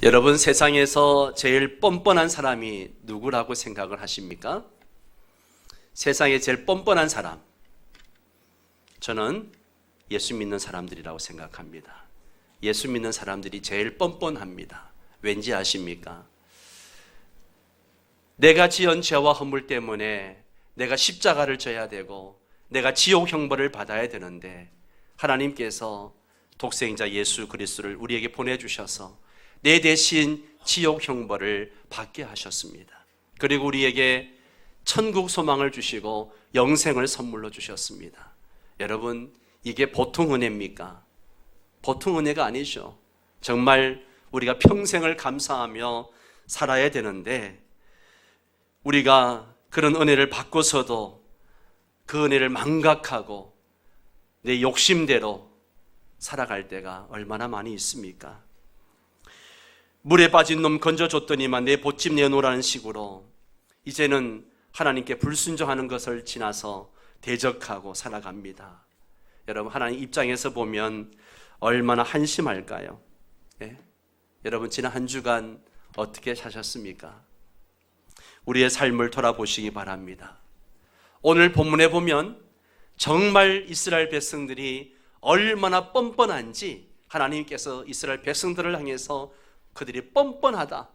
여러분, 세상에서 제일 뻔뻔한 사람이 누구라고 생각을 하십니까? 세상에 제일 뻔뻔한 사람, 저는 예수 믿는 사람들이라고 생각합니다. 예수 믿는 사람들이 제일 뻔뻔합니다. 왠지 아십니까? 내가 지은 죄와 허물 때문에 내가 십자가를 져야 되고 내가 지옥 형벌을 받아야 되는데, 하나님께서 독생자 예수 그리스도를 우리에게 보내주셔서 내 대신 지옥 형벌을 받게 하셨습니다. 그리고 우리에게 천국 소망을 주시고 영생을 선물로 주셨습니다. 여러분, 이게 보통 은혜입니까? 보통 은혜가 아니죠. 정말 우리가 평생을 감사하며 살아야 되는데, 우리가 그런 은혜를 받고서도 그 은혜를 망각하고 내 욕심대로 살아갈 때가 얼마나 많이 있습니까? 물에 빠진 놈 건져줬더니만 내 보집 내놓으라는 식으로 이제는 하나님께 불순종하는 것을 지나서 대적하고 살아갑니다. 여러분, 하나님 입장에서 보면 얼마나 한심할까요? 예? 여러분, 지난 한 주간 어떻게 사셨습니까? 우리의 삶을 돌아보시기 바랍니다. 오늘 본문에 보면 정말 이스라엘 백성들이 얼마나 뻔뻔한지 하나님께서 이스라엘 백성들을 향해서 그들이 뻔뻔하다,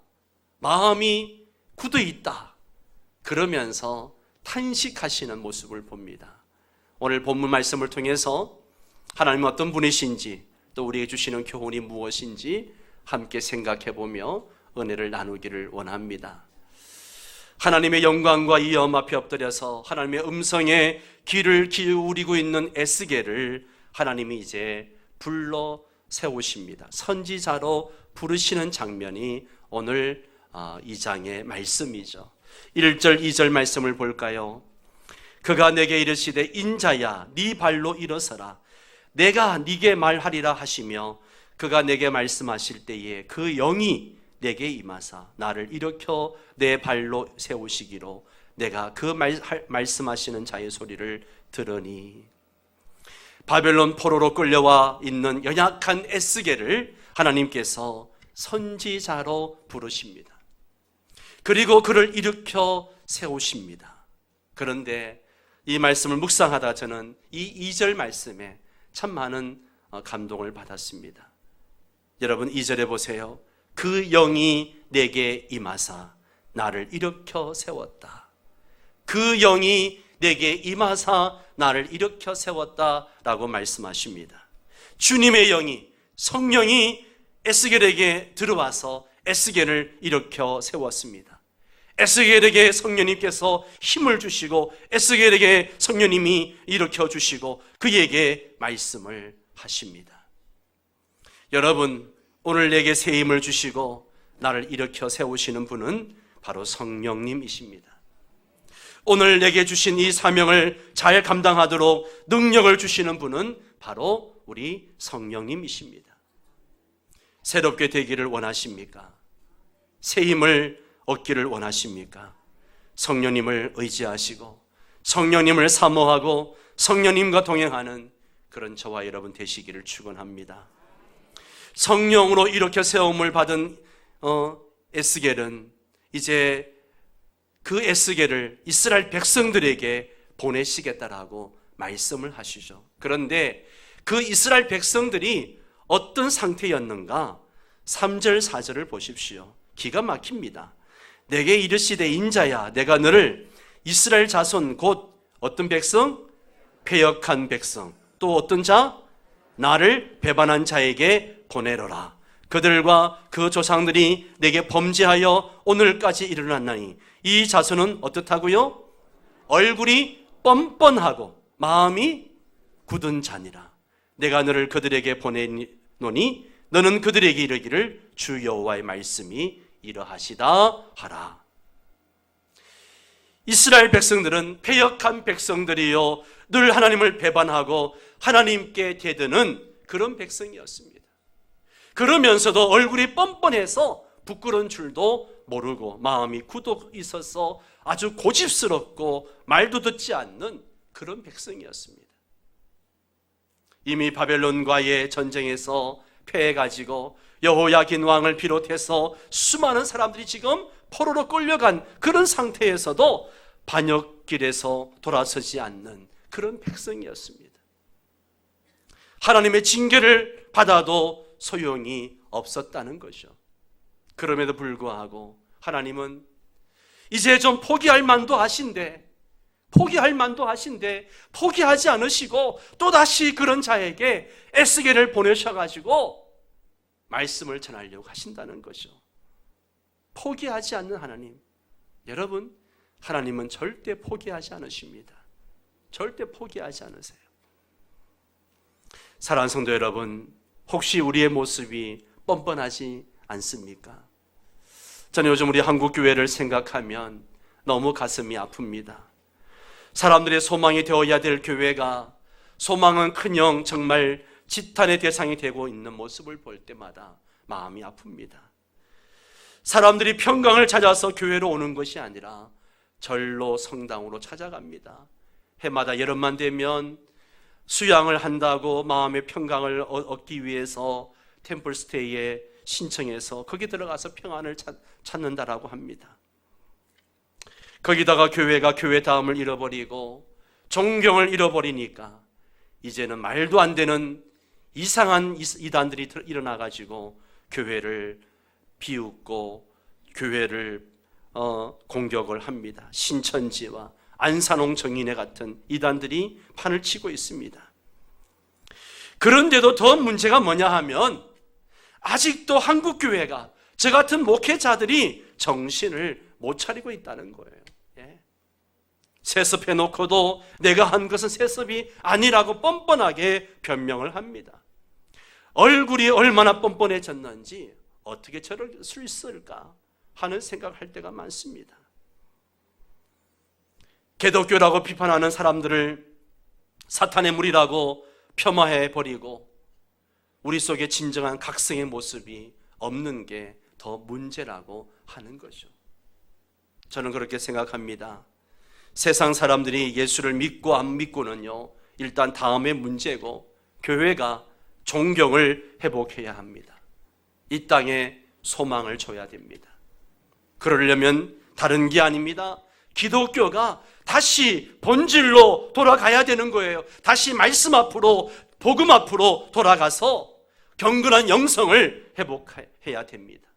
마음이 굳어 있다, 그러면서 탄식하시는 모습을 봅니다. 오늘 본문 말씀을 통해서 하나님은 어떤 분이신지, 또 우리에게 주시는 교훈이 무엇인지 함께 생각해보며 은혜를 나누기를 원합니다. 하나님의 영광과 이 염 앞에 엎드려서 하나님의 음성에 귀를 기울이고 있는 에스겔을 하나님이 이제 불러 세우십니다. 선지자로 부르시는 장면이 오늘 2장의 말씀이죠. 1절 2절 말씀을 볼까요? 그가 내게 이르시되 인자야 네 발로 일어서라, 내가 네게 말하리라 하시며, 그가 내게 말씀하실 때에 그 영이 내게 임하사 나를 일으켜 내 발로 세우시기로 내가 그 말씀하시는 자의 소리를 들으니. 바벨론 포로로 끌려와 있는 연약한 에스겔을 하나님께서 선지자로 부르십니다. 그리고 그를 일으켜 세우십니다. 그런데 이 말씀을 묵상하다 저는 이 2절 말씀에 참 많은 감동을 받았습니다. 여러분, 2절에 보세요. 그 영이 내게 임하사 나를 일으켜 세웠다. 그 영이 내게 임하사 나를 일으켜 세웠다라고 말씀하십니다. 주님의 영이, 성령이 에스겔에게 들어와서 에스겔을 일으켜 세웠습니다. 에스겔에게 성령님께서 힘을 주시고 에스겔에게 성령님이 일으켜 주시고 그에게 말씀을 하십니다. 여러분, 오늘 내게 새 힘을 주시고 나를 일으켜 세우시는 분은 바로 성령님이십니다. 오늘 내게 주신 이 사명을 잘 감당하도록 능력을 주시는 분은 바로 우리 성령님이십니다. 새롭게 되기를 원하십니까? 새 힘을 얻기를 원하십니까? 성령님을 의지하시고 성령님을 사모하고 성령님과 동행하는 그런 저와 여러분 되시기를 축원합니다. 성령으로 이렇게 세움을 받은 에스겔은 이제 그 에스겔을 이스라엘 백성들에게 보내시겠다라고 말씀을 하시죠. 그런데 그 이스라엘 백성들이 어떤 상태였는가? 3절 4절을 보십시오. 기가 막힙니다. 내게 이르시되 인자야 내가 너를 이스라엘 자손 곧 어떤 백성? 패역한 백성, 또 어떤 자? 나를 배반한 자에게 보내러라. 그들과 그 조상들이 내게 범죄하여 오늘까지 일어났나니 이 자손은 어떻다고요? 얼굴이 뻔뻔하고 마음이 굳은 자니라. 내가 너를 그들에게 보내노니 너는 그들에게 이르기를 주 여호와의 말씀이 이러하시다 하라. 이스라엘 백성들은 패역한 백성들이요, 늘 하나님을 배반하고 하나님께 대드는 그런 백성이었습니다. 그러면서도 얼굴이 뻔뻔해서 부끄러운 줄도 모르고 마음이 굳어 있어서 아주 고집스럽고 말도 듣지 않는 그런 백성이었습니다. 이미 바벨론과의 전쟁에서 패해가지고 여호야긴 왕을 비롯해서 수많은 사람들이 지금 포로로 끌려간 그런 상태에서도 반역길에서 돌아서지 않는 그런 백성이었습니다. 하나님의 징계를 받아도 소용이 없었다는 것이죠. 그럼에도 불구하고 하나님은 이제 좀 포기할 만도 하신데 포기하지 않으시고 또다시 그런 자에게 에스겔을 보내셔가지고 말씀을 전하려고 하신다는 것이죠. 포기하지 않는 하나님. 여러분, 하나님은 절대 포기하지 않으십니다. 절대 포기하지 않으세요. 사랑하는 성도 여러분, 혹시 우리의 모습이 뻔뻔하지 않습니까? 저는 요즘 우리 한국교회를 생각하면 너무 가슴이 아픕니다. 사람들의 소망이 되어야 될 교회가 소망은 커녕 정말 지탄의 대상이 되고 있는 모습을 볼 때마다 마음이 아픕니다. 사람들이 평강을 찾아서 교회로 오는 것이 아니라 절로 성당으로 찾아갑니다. 해마다 여름만 되면 수양을 한다고 마음의 평강을 얻기 위해서 템플스테이에 신청해서 거기 들어가서 평안을 찾는다라고 합니다. 거기다가 교회가 교회다움을 잃어버리고 존경을 잃어버리니까 이제는 말도 안 되는 이상한 이단들이 일어나가지고 교회를 비웃고 교회를 공격을 합니다. 신천지와 안산홍 정인회 같은 이단들이 판을 치고 있습니다. 그런데도 더 문제가 뭐냐 하면 아직도 한국교회가 저 같은 목회자들이 정신을 못 차리고 있다는 거예요. 세습해놓고도 내가 한 것은 세습이 아니라고 뻔뻔하게 변명을 합니다. 얼굴이 얼마나 뻔뻔해졌는지 어떻게 저럴 수 있을까 하는 생각할 때가 많습니다. 기독교라고 비판하는 사람들을 사탄의 무리라고 폄하해버리고 우리 속에 진정한 각성의 모습이 없는 게 더 문제라고 하는 거죠. 저는 그렇게 생각합니다. 세상 사람들이 예수를 믿고 안 믿고는요, 일단 다음의 문제고 교회가 존경을 회복해야 합니다. 이 땅에 소망을 줘야 됩니다. 그러려면 다른 게 아닙니다. 기독교가 다시 본질로 돌아가야 되는 거예요. 다시 말씀 앞으로, 복음 앞으로 돌아가서 경건한 영성을 회복해야 됩니다.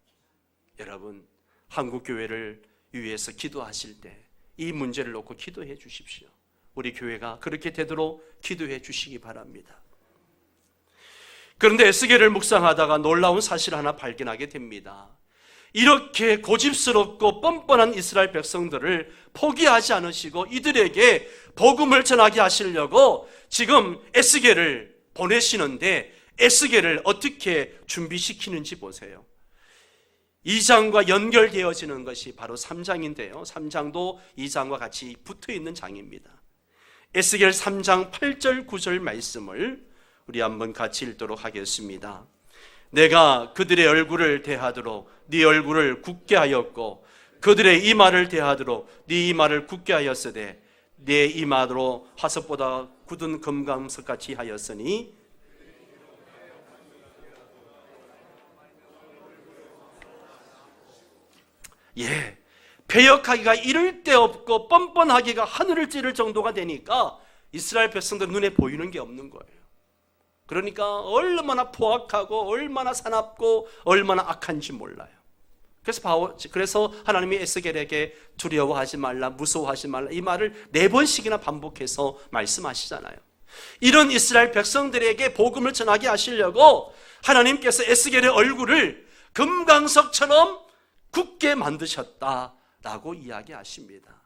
여러분, 한국교회를 위해서 기도하실 때 이 문제를 놓고 기도해 주십시오. 우리 교회가 그렇게 되도록 기도해 주시기 바랍니다. 그런데 에스겔을 묵상하다가 놀라운 사실 하나 발견하게 됩니다. 이렇게 고집스럽고 뻔뻔한 이스라엘 백성들을 포기하지 않으시고 이들에게 복음을 전하게 하시려고 지금 에스겔을 보내시는데 에스겔을 어떻게 준비시키는지 보세요. 2장과 연결되어지는 것이 바로 3장인데요. 3장도 2장과 같이 붙어있는 장입니다. 에스겔 3장 8절 9절 말씀을 우리 한번 같이 읽도록 하겠습니다. 내가 그들의 얼굴을 대하도록 네 얼굴을 굳게 하였고 그들의 이마를 대하도록 네 이마를 굳게 하였으되 네 이마로 화석보다 굳은 금강석같이 하였으니 배역하기가 이를 데 없고 뻔뻔하기가 하늘을 찌를 정도가 되니까 이스라엘 백성들 눈에 보이는 게 없는 거예요. 그러니까 얼마나 포악하고 얼마나 사납고 얼마나 악한지 몰라요. 그래서 하나님이 에스겔에게 두려워하지 말라, 무서워하지 말라 이 말을 4번씩이나 반복해서 말씀하시잖아요. 이런 이스라엘 백성들에게 복음을 전하게 하시려고 하나님께서 에스겔의 얼굴을 금강석처럼 굳게 만드셨다라고 이야기하십니다.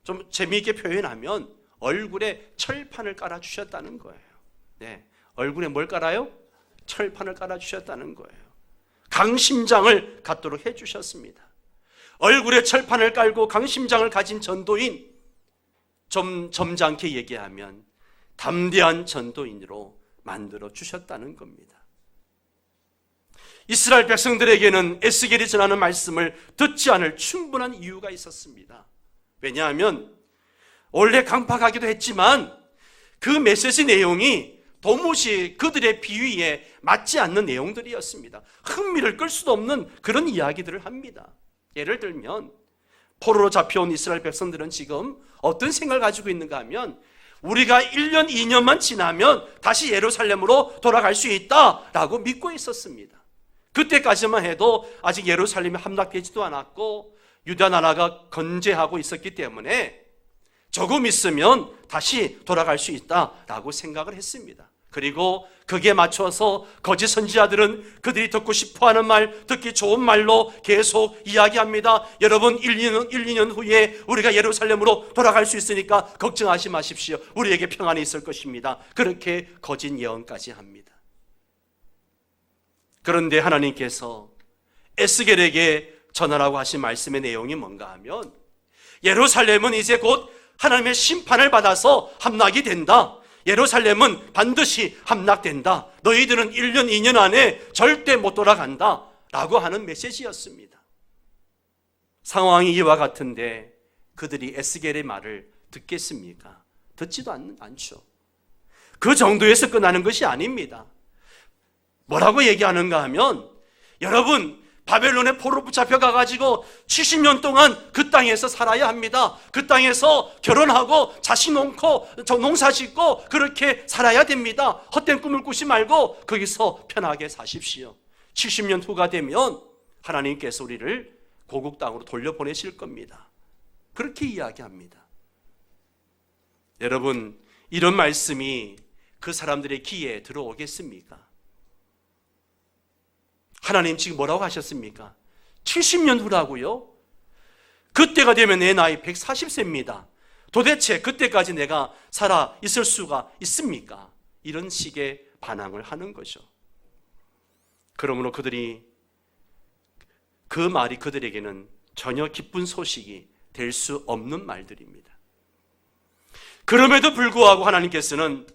좀 재미있게 표현하면 얼굴에 철판을 깔아주셨다는 거예요. 네, 얼굴에 뭘 깔아요? 철판을 깔아주셨다는 거예요. 강심장을 갖도록 해주셨습니다. 얼굴에 철판을 깔고 강심장을 가진 전도인, 좀 점잖게 얘기하면 담대한 전도인으로 만들어 주셨다는 겁니다. 이스라엘 백성들에게는 에스겔이 전하는 말씀을 듣지 않을 충분한 이유가 있었습니다. 왜냐하면 원래 강팍하기도 했지만 그 메시지 내용이 도무지 그들의 비위에 맞지 않는 내용들이었습니다. 흥미를 끌 수도 없는 그런 이야기들을 합니다. 예를 들면 포로로 잡혀온 이스라엘 백성들은 지금 어떤 생각을 가지고 있는가 하면 우리가 1년, 2년만 지나면 다시 예루살렘으로 돌아갈 수 있다라고 믿고 있었습니다. 그때까지만 해도 아직 예루살렘이 함락되지도 않았고 유다 나라가 건재하고 있었기 때문에 조금 있으면 다시 돌아갈 수 있다라고 생각을 했습니다. 그리고 거기에 맞춰서 거짓 선지자들은 그들이 듣고 싶어하는 말, 듣기 좋은 말로 계속 이야기합니다. 여러분 1, 2년 후에 우리가 예루살렘으로 돌아갈 수 있으니까 걱정하지 마십시오. 우리에게 평안이 있을 것입니다. 그렇게 거짓 예언까지 합니다. 그런데 하나님께서 에스겔에게 전하라고 하신 말씀의 내용이 뭔가 하면 예루살렘은 이제 곧 하나님의 심판을 받아서 함락이 된다. 예루살렘은 반드시 함락된다. 너희들은 1년, 2년 안에 절대 못 돌아간다 라고 하는 메시지였습니다. 상황이 이와 같은데 그들이 에스겔의 말을 듣겠습니까? 듣지도 않죠. 그 정도에서 끝나는 것이 아닙니다. 뭐라고 얘기하는가 하면 여러분 바벨론의 포로로 붙잡혀 가가지고 70년 동안 그 땅에서 살아야 합니다. 그 땅에서 결혼하고 자식 놓고 농사 짓고 그렇게 살아야 됩니다. 헛된 꿈을 꾸지 말고 거기서 편하게 사십시오. 70년 후가 되면 하나님께서 우리를 고국 땅으로 돌려보내실 겁니다. 그렇게 이야기합니다. 여러분 이런 말씀이 그 사람들의 귀에 들어오겠습니까? 하나님 지금 뭐라고 하셨습니까? 70년 후라고요? 그때가 되면 내 나이 140세입니다. 도대체 그때까지 내가 살아 있을 수가 있습니까? 이런 식의 반항을 하는 거죠. 그러므로 그들이 그 말이 그들에게는 전혀 기쁜 소식이 될 수 없는 말들입니다. 그럼에도 불구하고 하나님께서는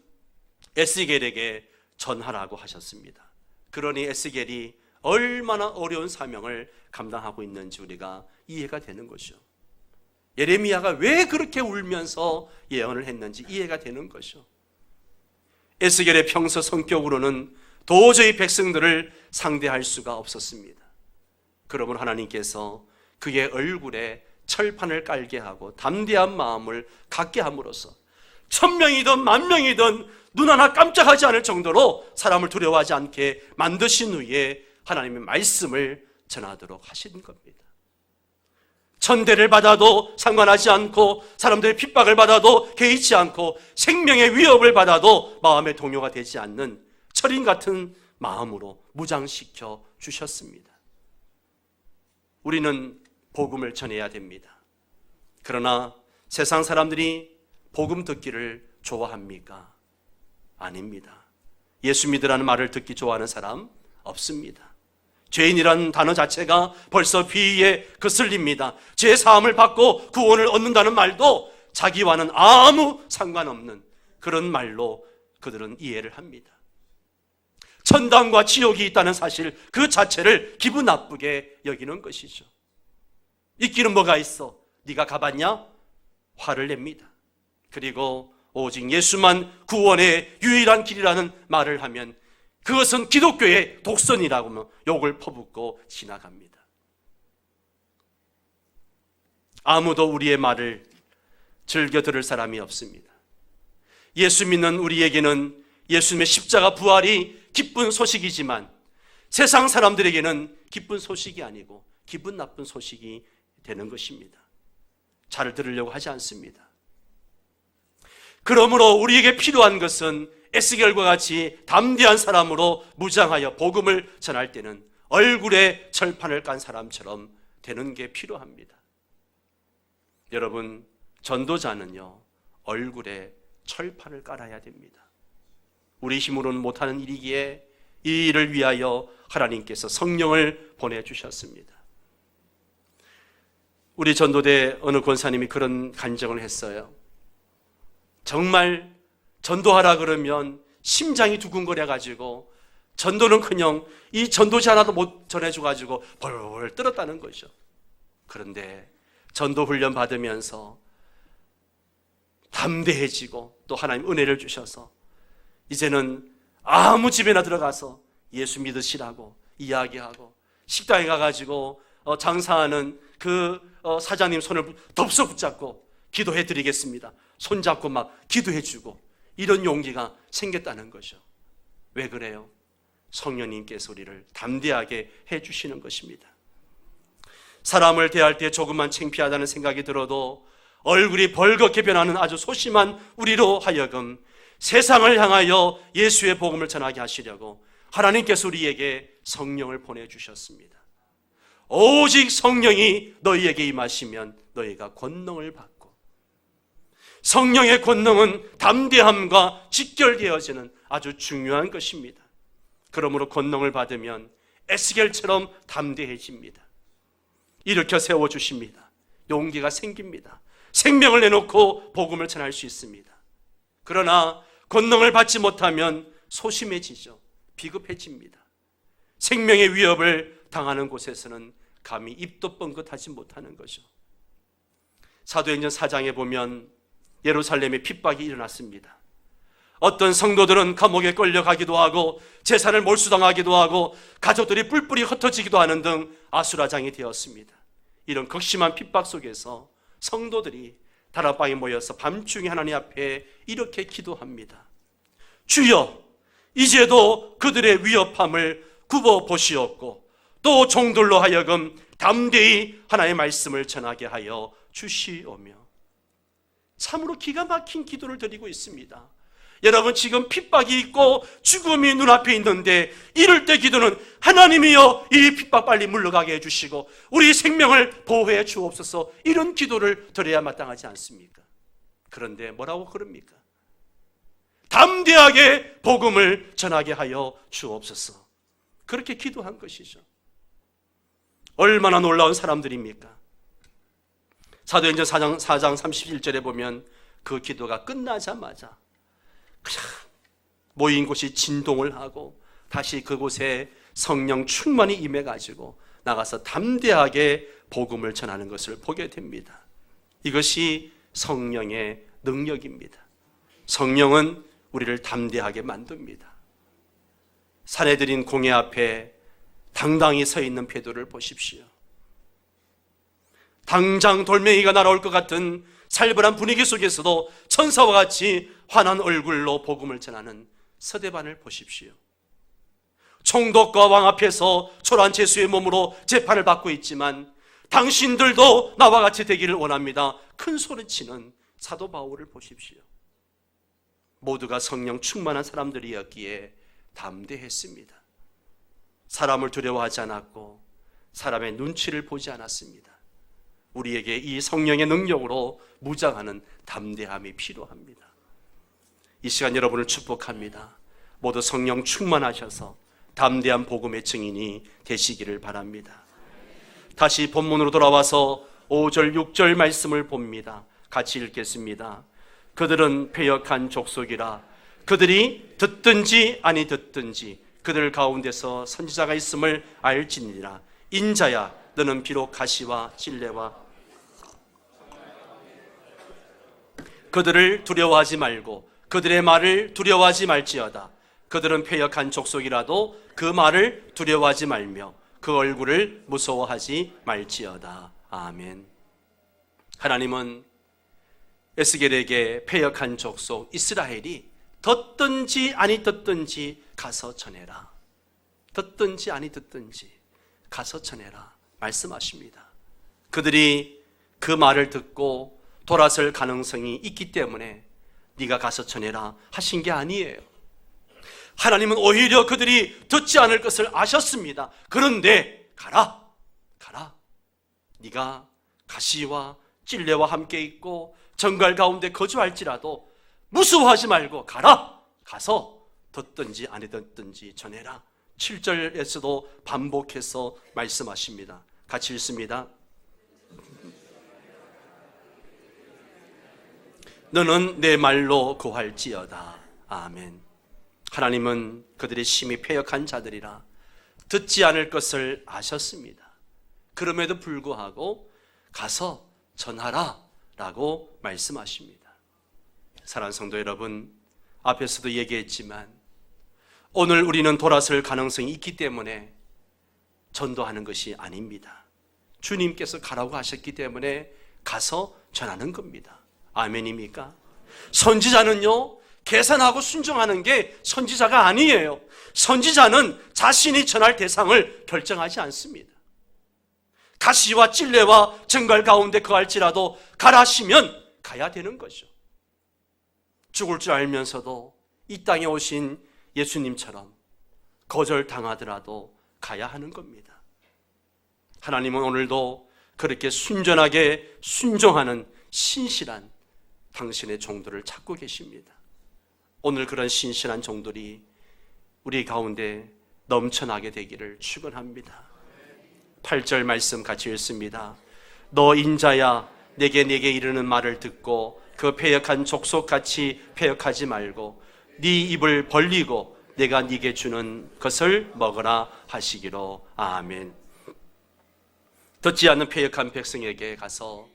에스겔에게 전하라고 하셨습니다. 그러니 에스겔이 얼마나 어려운 사명을 감당하고 있는지 우리가 이해가 되는 것이죠. 예레미야가 왜 그렇게 울면서 예언을 했는지 이해가 되는 것이죠. 에스겔의 평소 성격으로는 도저히 백성들을 상대할 수가 없었습니다. 그러므로 하나님께서 그의 얼굴에 철판을 깔게 하고 담대한 마음을 갖게 함으로써 1000명이든 10,000명이든 눈 하나 깜짝하지 않을 정도로 사람을 두려워하지 않게 만드신 후에 하나님의 말씀을 전하도록 하신 겁니다. 천대를 받아도 상관하지 않고 사람들의 핍박을 받아도 개의치 않고 생명의 위협을 받아도 마음의 동요가 되지 않는 철인 같은 마음으로 무장시켜 주셨습니다. 우리는 복음을 전해야 됩니다. 그러나 세상 사람들이 복음 듣기를 좋아합니까? 아닙니다. 예수 믿으라는 말을 듣기 좋아하는 사람 없습니다. 죄인이라는 단어 자체가 벌써 비위에 거슬립니다. 죄 사함을 받고 구원을 얻는다는 말도 자기와는 아무 상관없는 그런 말로 그들은 이해를 합니다. 천당과 지옥이 있다는 사실 그 자체를 기분 나쁘게 여기는 것이죠. 있기는 뭐가 있어? 네가 가봤냐? 화를 냅니다. 그리고 오직 예수만 구원의 유일한 길이라는 말을 하면 그것은 기독교의 독선이라고 욕을 퍼붓고 지나갑니다. 아무도 우리의 말을 즐겨 들을 사람이 없습니다. 예수 믿는 우리에게는 예수님의 십자가 부활이 기쁜 소식이지만 세상 사람들에게는 기쁜 소식이 아니고 기분 나쁜 소식이 되는 것입니다. 잘 들으려고 하지 않습니다. 그러므로 우리에게 필요한 것은 에스겔과 같이 담대한 사람으로 무장하여 복음을 전할 때는 얼굴에 철판을 깐 사람처럼 되는 게 필요합니다. 여러분, 전도자는요 얼굴에 철판을 깔아야 됩니다. 우리 힘으로는 못하는 일이기에 이 일을 위하여 하나님께서 성령을 보내주셨습니다. 우리 전도대 어느 권사님이 그런 간증을 했어요. 정말 전도하라 그러면 심장이 두근거려가지고 전도는커녕 이 전도지 하나도 못 전해줘가지고 벌벌 떨었다는 거죠. 그런데 전도 훈련 받으면서 담대해지고 또 하나님 은혜를 주셔서 이제는 아무 집에나 들어가서 예수 믿으시라고 이야기하고, 식당에 가가지고 장사하는 그 사장님 손을 덥석 붙잡고 기도해 드리겠습니다, 손잡고 막 기도해 주고, 이런 용기가 생겼다는 거죠. 왜 그래요? 성령님께서 우리를 담대하게 해주시는 것입니다. 사람을 대할 때 조금만 창피하다는 생각이 들어도 얼굴이 벌겋게 변하는 아주 소심한 우리로 하여금 세상을 향하여 예수의 복음을 전하게 하시려고 하나님께서 우리에게 성령을 보내주셨습니다. 오직 성령이 너희에게 임하시면 너희가 권능을 받고, 성령의 권능은 담대함과 직결되어지는 아주 중요한 것입니다. 그러므로 권능을 받으면 에스겔처럼 담대해집니다. 일으켜 세워주십니다. 용기가 생깁니다. 생명을 내놓고 복음을 전할 수 있습니다. 그러나 권능을 받지 못하면 소심해지죠. 비급해집니다. 생명의 위협을 당하는 곳에서는 감히 입도 뻥긋하지 못하는 거죠. 사도행전 4장에 보면 예루살렘에 핍박이 일어났습니다. 어떤 성도들은 감옥에 끌려가기도 하고 재산을 몰수당하기도 하고 가족들이 뿔뿔이 흩어지기도 하는 등 아수라장이 되었습니다. 이런 극심한 핍박 속에서 성도들이 다락방에 모여서 밤중에 하나님 앞에 이렇게 기도합니다. 주여, 이제도 그들의 위협함을 굽어 보시옵고 또 종들로 하여금 담대히 하나님의 말씀을 전하게 하여 주시오며. 참으로 기가 막힌 기도를 드리고 있습니다. 여러분, 지금 핍박이 있고 죽음이 눈앞에 있는데 이럴 때 기도는 하나님이여 이 핍박 빨리 물러가게 해주시고 우리 생명을 보호해 주옵소서, 이런 기도를 드려야 마땅하지 않습니까? 그런데 뭐라고 그럽니까? 담대하게 복음을 전하게 하여 주옵소서, 그렇게 기도한 것이죠. 얼마나 놀라운 사람들입니까? 사도행전 4장 31절에 보면 그 기도가 끝나자마자 그냥 모인 곳이 진동을 하고 다시 그곳에 성령 충만히 임해가지고 나가서 담대하게 복음을 전하는 것을 보게 됩니다. 이것이 성령의 능력입니다. 성령은 우리를 담대하게 만듭니다. 사내들인 공회 앞에 당당히 서 있는 베드로를 보십시오. 당장 돌멩이가 날아올 것 같은 살벌한 분위기 속에서도 천사와 같이 환한 얼굴로 복음을 전하는 서대반을 보십시오. 총독과 왕 앞에서 초라한 죄수의 몸으로 재판을 받고 있지만 당신들도 나와 같이 되기를 원합니다, 큰 소리치는 사도 바울을 보십시오. 모두가 성령 충만한 사람들이었기에 담대했습니다. 사람을 두려워하지 않았고 사람의 눈치를 보지 않았습니다. 우리에게 이 성령의 능력으로 무장하는 담대함이 필요합니다. 이 시간 여러분을 축복합니다. 모두 성령 충만하셔서 담대한 복음의 증인이 되시기를 바랍니다. 다시 본문으로 돌아와서 5절 6절 말씀을 봅니다. 같이 읽겠습니다. 그들은 패역한 족속이라 그들이 듣든지 아니 듣든지 그들 가운데서 선지자가 있음을 알지니라. 인자야, 너는 비록 가시와 찔레와 그들을 두려워하지 말고 그들의 말을 두려워하지 말지어다. 그들은 패역한 족속이라도 그 말을 두려워하지 말며 그 얼굴을 무서워하지 말지어다. 아멘. 하나님은 에스겔에게 패역한 족속 이스라엘이 듣든지 아니 듣든지 가서 전해라, 듣든지 아니 듣든지 가서 전해라 말씀하십니다. 그들이 그 말을 듣고 돌아설 가능성이 있기 때문에 네가 가서 전해라 하신 게 아니에요. 하나님은 오히려 그들이 듣지 않을 것을 아셨습니다. 그런데 가라, 네가 가시와 찔레와 함께 있고 정갈 가운데 거주할지라도 무서워하지 말고 가라, 가서 듣든지 아니 듣든지 전해라. 7절에서도 반복해서 말씀하십니다. 같이 읽습니다. 너는 내 말로 구할지어다. 아멘. 하나님은 그들이 심히 패역한 자들이라 듣지 않을 것을 아셨습니다. 그럼에도 불구하고 가서 전하라 라고 말씀하십니다. 사랑하는 성도 여러분, 앞에서도 얘기했지만 오늘 우리는 돌아설 가능성이 있기 때문에 전도하는 것이 아닙니다. 주님께서 가라고 하셨기 때문에 가서 전하는 겁니다. 아멘입니까? 선지자는요, 계산하고 순종하는 게 선지자가 아니에요. 선지자는 자신이 전할 대상을 결정하지 않습니다. 가시와 찔레와 정갈 가운데 거할지라도 가라시면 가야 되는 거죠. 죽을 줄 알면서도 이 땅에 오신 예수님처럼 거절당하더라도 가야 하는 겁니다. 하나님은 오늘도 그렇게 순전하게 순종하는 신실한 당신의 종들을 찾고 계십니다. 오늘 그런 신실한 종들이 우리 가운데 넘쳐나게 되기를 축원합니다. 8절 말씀 같이 읽습니다. 너 인자야, 내게 이르는 말을 듣고 그 패역한 족속같이 패역하지 말고 네 입을 벌리고 내가 네게 주는 것을 먹으라 하시기로. 아멘. 듣지 않는 패역한 백성에게 가서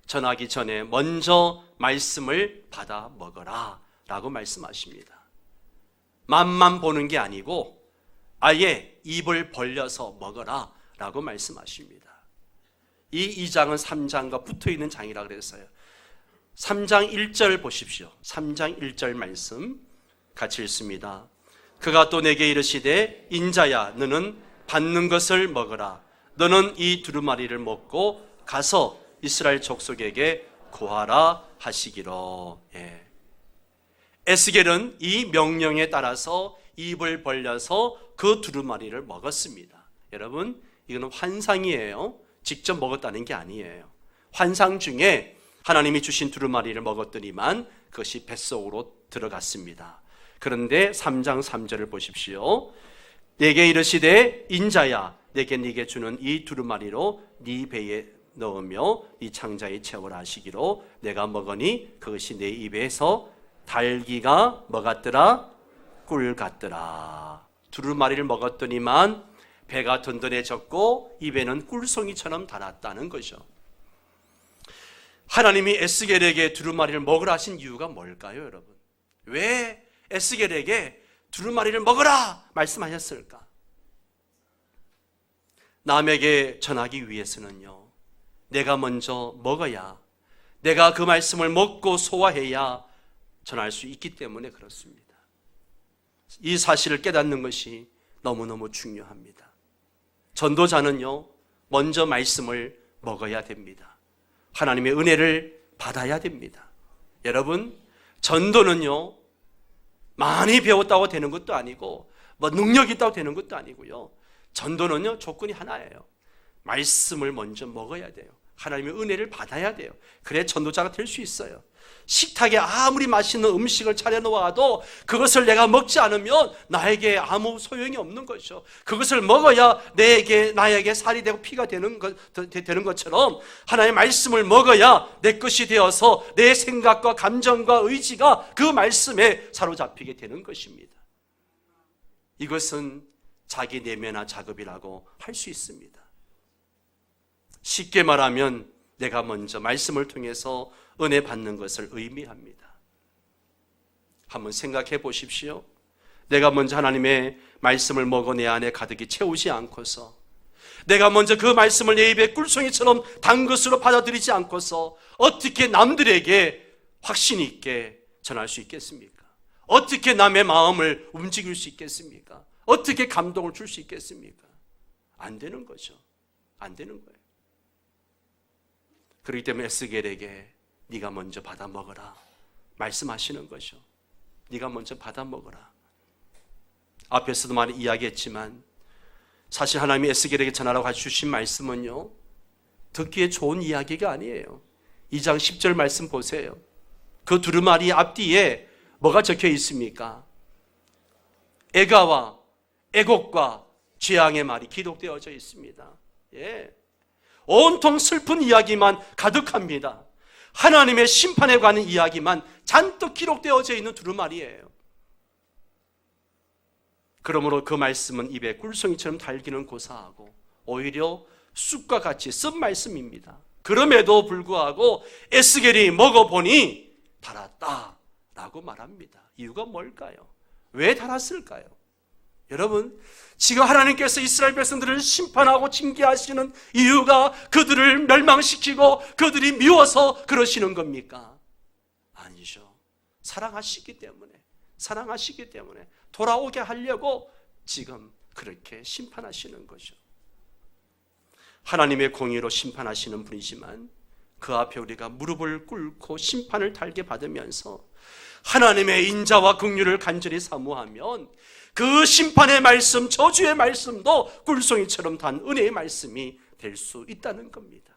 전하기 전에 먼저 말씀을 받아 먹어라 라고 말씀하십니다. 맛만 보는 게 아니고 아예 입을 벌려서 먹어라 라고 말씀하십니다. 이 2장은 3장과 붙어있는 장이라 그랬어요. 3장 1절 보십시오. 3장 1절 말씀 같이 읽습니다. 그가 또 내게 이르시되 인자야, 너는 받는 것을 먹으라. 너는 이 두루마리를 먹고 가서 이스라엘 족속에게 고하라 하시기로. 에스겔은 이 명령에 따라서 입을 벌려서 그 두루마리를 먹었습니다. 여러분, 이거는 환상이에요. 직접 먹었다는 게 아니에요. 환상 중에 하나님이 주신 두루마리를 먹었더니만 그것이 뱃속으로 들어갔습니다. 그런데 3장 3절을 보십시오. 내게 이르시되 인자야, 내게 네게 주는 이 두루마리로 네 배에 넣으며 네 창자에 채우라 하시기로. 내가 먹으니 그것이 내 입에서 달기가 뭐 같더라? 꿀 같더라. 두루마리를 먹었더니만 배가 든든해졌고 입에는 꿀송이처럼 달았다는 거죠. 하나님이 에스겔에게 두루마리를 먹으라 하신 이유가 뭘까요, 여러분? 왜 에스겔에게 두루마리를 먹으라 말씀하셨을까? 남에게 전하기 위해서는요, 내가 먼저 먹어야, 내가 그 말씀을 먹고 소화해야 전할 수 있기 때문에 그렇습니다. 이 사실을 깨닫는 것이 너무너무 중요합니다. 전도자는요, 먼저 말씀을 먹어야 됩니다. 하나님의 은혜를 받아야 됩니다. 여러분, 전도는요, 많이 배웠다고 되는 것도 아니고 뭐 능력이 있다고 되는 것도 아니고요. 전도는요, 조건이 하나예요. 말씀을 먼저 먹어야 돼요. 하나님의 은혜를 받아야 돼요. 그래 전도자가 될 수 있어요. 식탁에 아무리 맛있는 음식을 차려놓아도 그것을 내가 먹지 않으면 나에게 아무 소용이 없는 것이죠. 그것을 먹어야 나에게 살이 되고 피가 되는 것처럼 하나님의 말씀을 먹어야 내 것이 되어서 내 생각과 감정과 의지가 그 말씀에 사로잡히게 되는 것입니다. 이것은 자기 내면화 작업이라고 할 수 있습니다. 쉽게 말하면 내가 먼저 말씀을 통해서 은혜 받는 것을 의미합니다. 한번 생각해 보십시오. 내가 먼저 하나님의 말씀을 먹어 내 안에 가득히 채우지 않고서, 내가 먼저 그 말씀을 내 입에 꿀송이처럼 단 것으로 받아들이지 않고서 어떻게 남들에게 확신 있게 전할 수 있겠습니까? 어떻게 남의 마음을 움직일 수 있겠습니까? 어떻게 감동을 줄 수 있겠습니까? 안 되는 거죠. 안 되는 거예요. 그렇기 때문에 에스겔에게 네가 먼저 받아 먹어라 말씀하시는 거죠. 네가 먼저 받아 먹어라. 앞에서도 많이 이야기했지만 사실 하나님이 에스겔에게 전하라고 주신 말씀은요, 듣기에 좋은 이야기가 아니에요. 2장 10절 말씀 보세요. 그 두루마리 앞뒤에 뭐가 적혀 있습니까? 애가와 애곡과 재앙의 말이 기록되어져 있습니다. 온통 슬픈 이야기만 가득합니다. 하나님의 심판에 관한 이야기만 잔뜩 기록되어져 있는 두루마리예요. 그러므로 그 말씀은 입에 꿀송이처럼 달기는 고사하고 오히려 쑥과 같이 쓴 말씀입니다. 그럼에도 불구하고 에스겔이 먹어보니 달았다라고 라고 말합니다. 이유가 뭘까요? 왜 달았을까요? 여러분, 지금 하나님께서 이스라엘 백성들을 심판하고 징계하시는 이유가 그들을 멸망시키고 그들이 미워서 그러시는 겁니까? 아니죠. 사랑하시기 때문에 돌아오게 하려고 지금 그렇게 심판하시는 거죠. 하나님의 공의로 심판하시는 분이지만 그 앞에 우리가 무릎을 꿇고 심판을 달게 받으면서 하나님의 인자와 긍휼을 간절히 사모하면 그 심판의 말씀, 저주의 말씀도 꿀송이처럼 단 은혜의 말씀이 될 수 있다는 겁니다.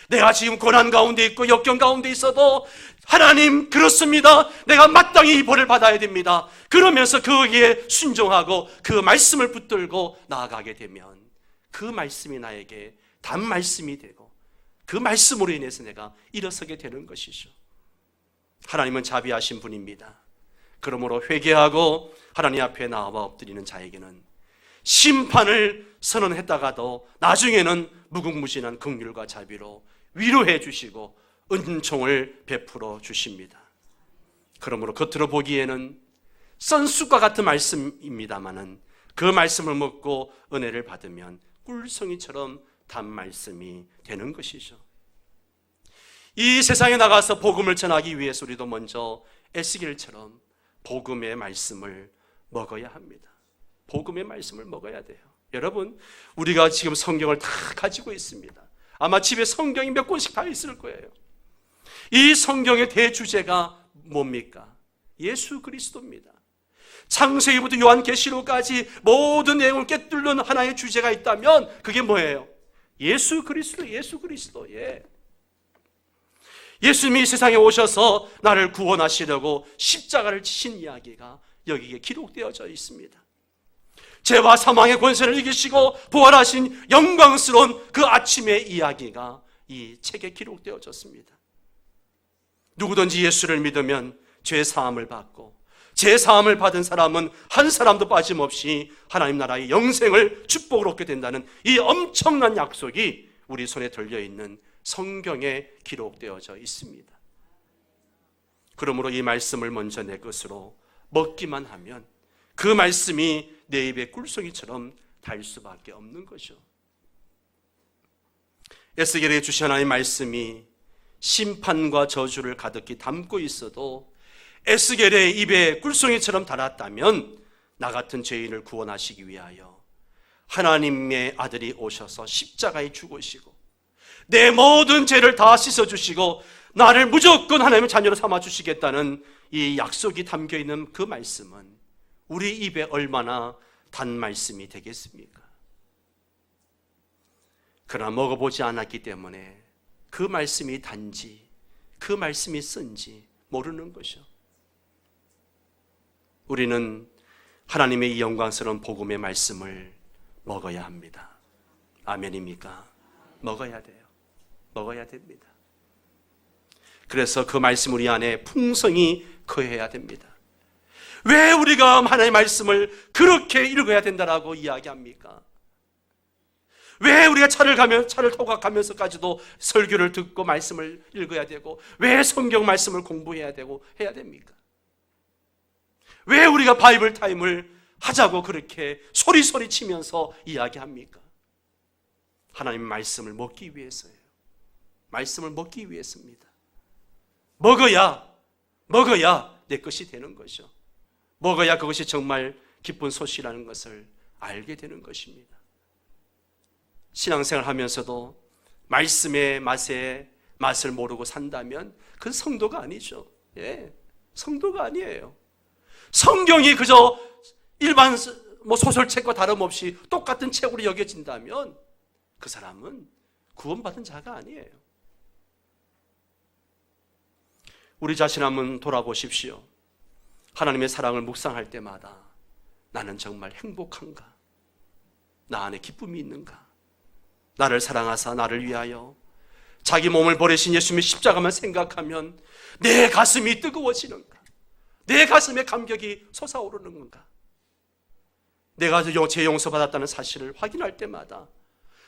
내가 지금 고난 가운데 있고 역경 가운데 있어도 하나님 그렇습니다. 내가 마땅히 이 벌을 받아야 됩니다. 그러면서 거기에 순종하고 그 말씀을 붙들고 나아가게 되면 그 말씀이 나에게 단말씀이 되고 그 말씀으로 인해서 내가 일어서게 되는 것이죠. 하나님은 자비하신 분입니다. 그러므로 회개하고 하나님 앞에 나와 엎드리는 자에게는 심판을 선언했다가도 나중에는 무궁무진한 긍휼과 자비로 위로해 주시고 은총을 베풀어 주십니다. 그러므로 겉으로 보기에는 썬쑥과 같은 말씀입니다마는 그 말씀을 먹고 은혜를 받으면 꿀송이처럼 단 말씀이 되는 것이죠. 이 세상에 나가서 복음을 전하기 위해서 우리도 먼저 에스겔처럼 복음의 말씀을 먹어야 합니다. 복음의 말씀을 먹어야 돼요. 여러분, 우리가 지금 성경을 다 가지고 있습니다. 아마 집에 성경이 몇 권씩 다 있을 거예요. 이 성경의 대주제가 뭡니까? 예수 그리스도입니다. 창세기부터 요한계시록까지 모든 내용을 꿰뚫는 하나의 주제가 있다면 그게 뭐예요? 예수 그리스도. 예. 예수님이 세상에 오셔서 나를 구원하시려고 십자가를 지신 이야기가 여기에 기록되어져 있습니다. 죄와 사망의 권세를 이기시고 부활하신 영광스러운 그 아침의 이야기가 이 책에 기록되어졌습니다. 누구든지 예수를 믿으면 죄 사함을 받고 죄 사함을 받은 사람은 한 사람도 빠짐없이 하나님 나라의 영생을 축복을 얻게 된다는 이 엄청난 약속이 우리 손에 들려있는 성경에 기록되어져 있습니다. 그러므로 이 말씀을 먼저 내 것으로 먹기만 하면 그 말씀이 내 입에 꿀송이처럼 달 수밖에 없는 거죠. 에스겔에 주신 하나님의 말씀이 심판과 저주를 가득히 담고 있어도 에스겔의 입에 꿀송이처럼 달았다면 나 같은 죄인을 구원하시기 위하여 하나님의 아들이 오셔서 십자가에 죽으시고 내 모든 죄를 다 씻어주시고 나를 무조건 하나님의 자녀로 삼아주시겠다는 이 약속이 담겨있는 그 말씀은 우리 입에 얼마나 단 말씀이 되겠습니까? 그러나 먹어보지 않았기 때문에 그 말씀이 단지, 그 말씀이 쓴지 모르는 것이죠. 우리는 하나님의 이 영광스러운 복음의 말씀을 먹어야 합니다. 아멘입니까? 먹어야 돼요. 먹어야 됩니다. 그래서 그 말씀 우리 안에 풍성히 거해야 됩니다. 왜 우리가 하나님의 말씀을 그렇게 읽어야 된다라고 이야기합니까? 왜 우리가 차를 타고 가면서까지도 설교를 듣고 말씀을 읽어야 되고 왜 성경 말씀을 공부해야 되고 해야 됩니까? 왜 우리가 바이블 타임을 하자고 그렇게 소리소리 치면서 이야기합니까? 하나님의 말씀을 먹기 위해서예요. 말씀을 먹기 위해서입니다. 먹어야 내 것이 되는 것이죠. 먹어야 그것이 정말 기쁜 소식이라는 것을 알게 되는 것입니다. 신앙생활 하면서도 말씀의 맛을 모르고 산다면 그건 성도가 아니죠. 예, 성도가 아니에요. 성경이 그저 일반 소설책과 다름없이 똑같은 책으로 여겨진다면 그 사람은 구원받은 자가 아니에요. 우리 자신 한번 돌아보십시오. 하나님의 사랑을 묵상할 때마다 나는 정말 행복한가? 나 안에 기쁨이 있는가? 나를 사랑하사 나를 위하여 자기 몸을 버리신 예수님의 십자가만 생각하면 내 가슴이 뜨거워지는가? 내 가슴에 감격이 솟아오르는 건가? 내가 죄 용서받았다는 사실을 확인할 때마다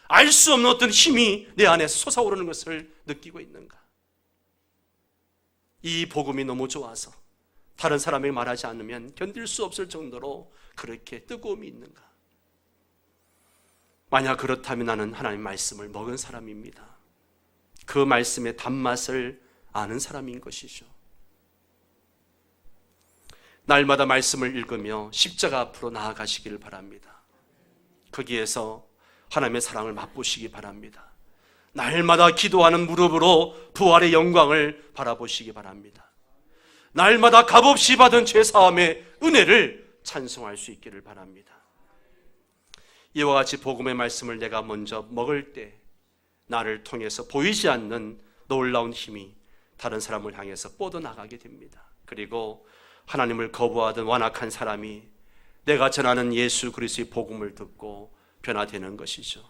알 수 없는 어떤 힘이 내 안에서 솟아오르는 것을 느끼고 있는가? 이 복음이 너무 좋아서 다른 사람에게 말하지 않으면 견딜 수 없을 정도로 그렇게 뜨거움이 있는가? 만약 그렇다면 나는 하나님의 말씀을 먹은 사람입니다. 그 말씀의 단맛을 아는 사람인 것이죠. 날마다 말씀을 읽으며 십자가 앞으로 나아가시기를 바랍니다. 거기에서 하나님의 사랑을 맛보시기 바랍니다. 날마다 기도하는 무릎으로 부활의 영광을 바라보시기 바랍니다. 날마다 값없이 받은 죄사함의 은혜를 찬송할 수 있기를 바랍니다. 이와 같이 복음의 말씀을 내가 먼저 먹을 때 나를 통해서 보이지 않는 놀라운 힘이 다른 사람을 향해서 뻗어나가게 됩니다. 그리고 하나님을 거부하던 완악한 사람이 내가 전하는 예수 그리스도의 복음을 듣고 변화되는 것이죠.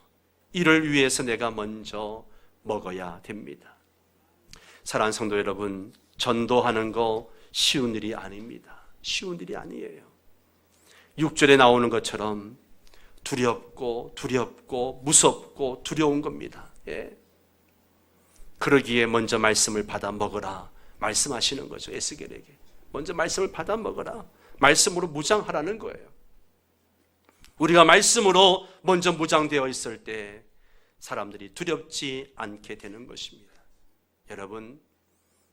이를 위해서 내가 먼저 먹어야 됩니다. 사랑하는 성도 여러분, 전도하는 거 쉬운 일이 아닙니다. 쉬운 일이 아니에요. 6절에 나오는 것처럼 두렵고 무섭고 두려운 겁니다. 예. 그러기에 먼저 말씀을 받아 먹으라 말씀하시는 거죠. 에스겔에게 먼저 말씀을 받아 먹어라, 말씀으로 무장하라는 거예요. 우리가 말씀으로 먼저 무장되어 있을 때 사람들이 두렵지 않게 되는 것입니다. 여러분,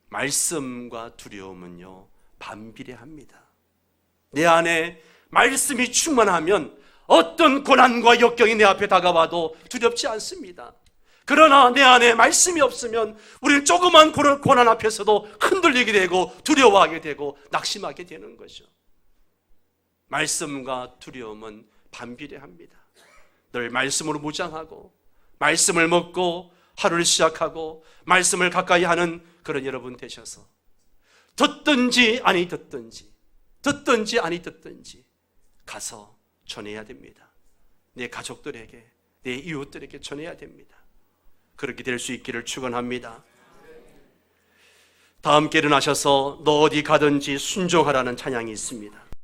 말씀과 두려움은요 반비례합니다. 내 안에 말씀이 충만하면 어떤 고난과 역경이 내 앞에 다가와도 두렵지 않습니다. 그러나 내 안에 말씀이 없으면 우리는 조그만 고난 앞에서도 흔들리게 되고 두려워하게 되고 낙심하게 되는 거죠. 말씀과 두려움은 반비례합니다. 늘 말씀으로 무장하고 말씀을 먹고 하루를 시작하고 말씀을 가까이 하는 그런 여러분 되셔서 듣든지 아니 듣든지 가서 전해야 됩니다. 내 가족들에게, 내 이웃들에게 전해야 됩니다. 그렇게 될 수 있기를 축원합니다. 다 함께 일어나셔서 너 어디 가든지 순종하라는 찬양이 있습니다.